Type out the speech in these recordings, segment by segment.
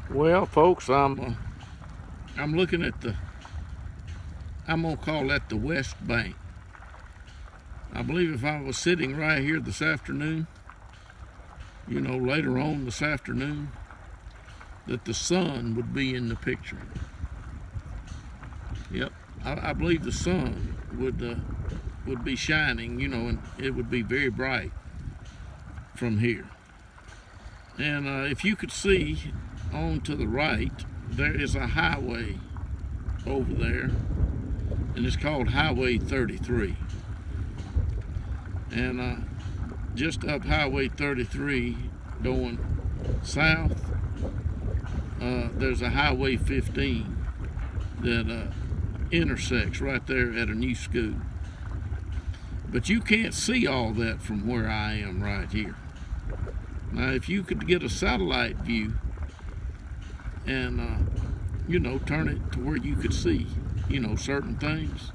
Well, folks, I'm looking at I'm gonna call that the West Bank. I believe if I was sitting right here this afternoon, later on this afternoon, that the sun would be in the picture. Yep, I believe the sun would be shining, and it would be very bright from here. And if you could see on to the right, there is a highway over there, and it's called Highway 33. And just up Highway 33 going south, there's a Highway 15 that intersects right there at a new school. But you can't see all that from where I am right here. Now, if you could get a satellite view and, turn it to where you could see, certain things,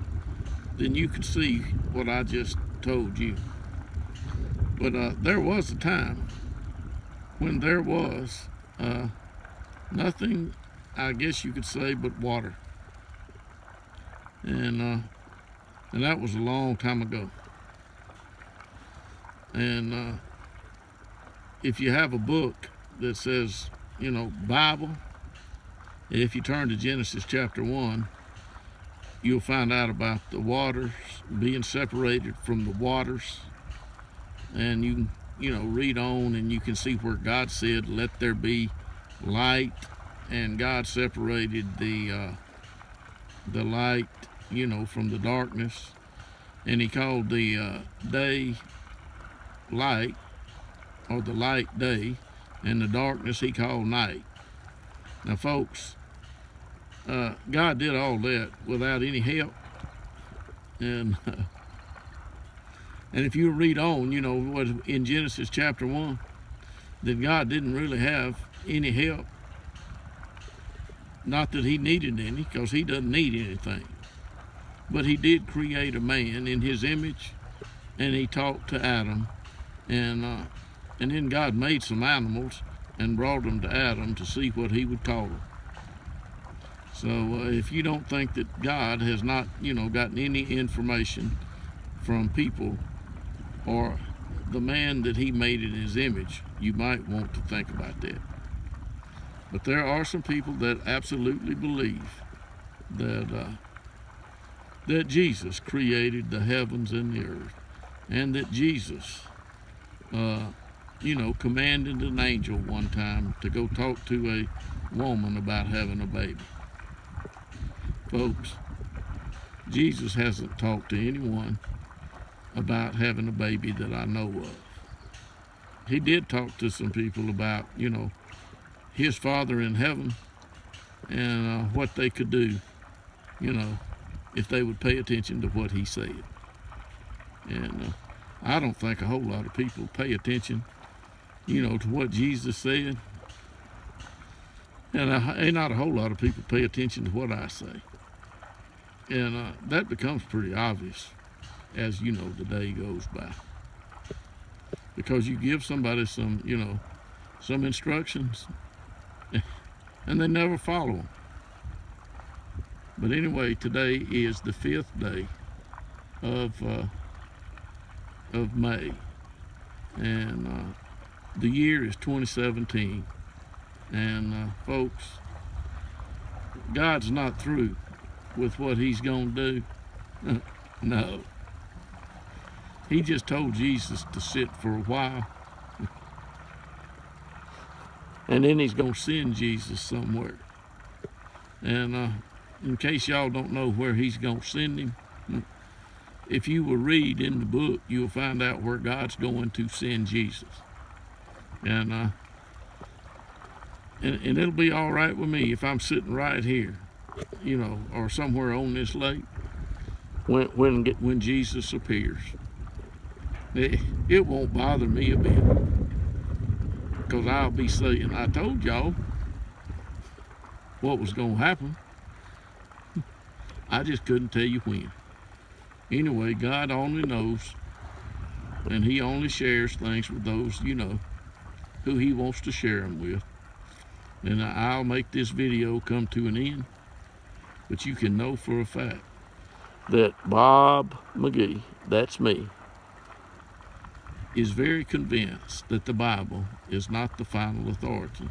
then you could see what I just told you. But there was a time when there was nothing, I guess you could say, but water. And that was a long time ago. And if you have a book that says, Bible, if you turn to Genesis chapter 1, you'll find out about the waters being separated from the waters. And you can, read on and you can see where God said, let there be light. And God separated the light, from the darkness. And he called the day light, or the light day, and the darkness he called night. Now, folks, God did all that without any help. And and if you read on, what in Genesis chapter 1, that God didn't really have any help. Not that he needed any, because he doesn't need anything. But he did create a man in his image, and he talked to Adam. And then God made some animals and brought them to Adam to see what he would call them. So if you don't think that God has not, gotten any information from people or the man that he made in his image, you might want to think about that. But there are some people that absolutely believe that that Jesus created the heavens and the earth, and that Jesus, commanded an angel one time to go talk to a woman about having a baby. Folks, Jesus hasn't talked to anyone about having a baby that I know of. He did talk to some people about, his Father in heaven and what they could do, if they would pay attention to what he said. And I don't think a whole lot of people pay attention, to what Jesus said. And not a whole lot of people pay attention to what I say. And that becomes pretty obvious as, the day goes by. Because you give somebody some, some instructions, and they never follow them. But anyway, today is the 5th day of May, and the year is 2017. And folks, God's not through with what he's going to do. No. He just told Jesus to sit for a while. And then he's going to send Jesus somewhere. And in case y'all don't know where he's going to send him, if you will read in the book, you'll find out where God's going to send Jesus. And it'll be all right with me if I'm sitting right here, or somewhere on this lake when Jesus appears. It won't bother me a bit, because I'll be saying, I told y'all what was going to happen. I just couldn't tell you when. Anyway, God only knows, and he only shares things with those, who he wants to share them with. And I'll make this video come to an end, but you can know for a fact that Bob McGee, that's me, is very convinced that the Bible is not the final authority.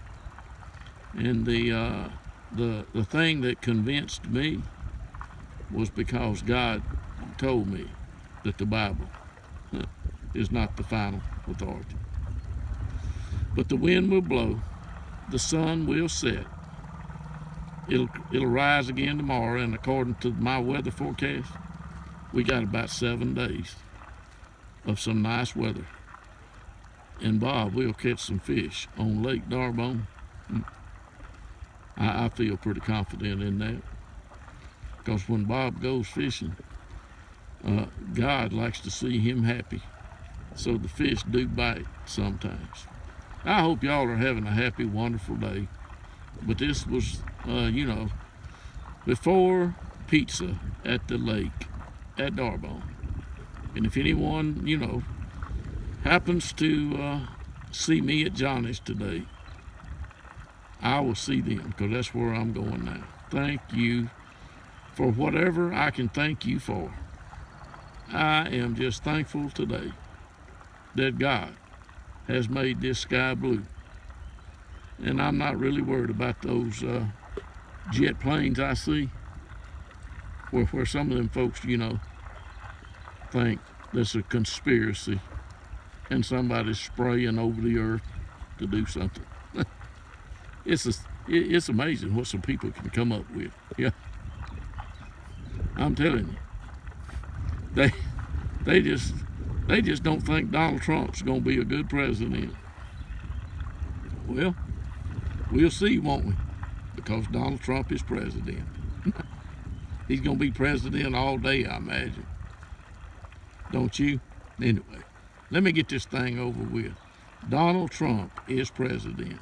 And the thing that convinced me was because God told me that the Bible is not the final authority. But the wind will blow, the sun will set, it'll rise again tomorrow, and according to my weather forecast, we got about 7 days of some nice weather. And Bob, we'll catch some fish on Lake D'Arbonne. I feel pretty confident in that, because when Bob goes fishing, God likes to see him happy, so the fish do bite sometimes. I hope y'all are having a happy, wonderful day. But this was, before pizza at the lake at D'Arbonne. And if anyone, happens to see me at Johnny's today, I will see them, because that's where I'm going now. Thank you for whatever I can thank you for. I am just thankful today that God has made this sky blue. And I'm not really worried about those jet planes I see, where some of them folks, think there's a conspiracy and somebody's spraying over the earth to do something. It's amazing what some people can come up with. Yeah, I'm telling you, they just don't think Donald Trump's going to be a good president. Well, we'll see, won't we? Because Donald Trump is president. He's going to be president all day, I imagine. Don't you? Anyway, let me get this thing over with. Donald Trump is president.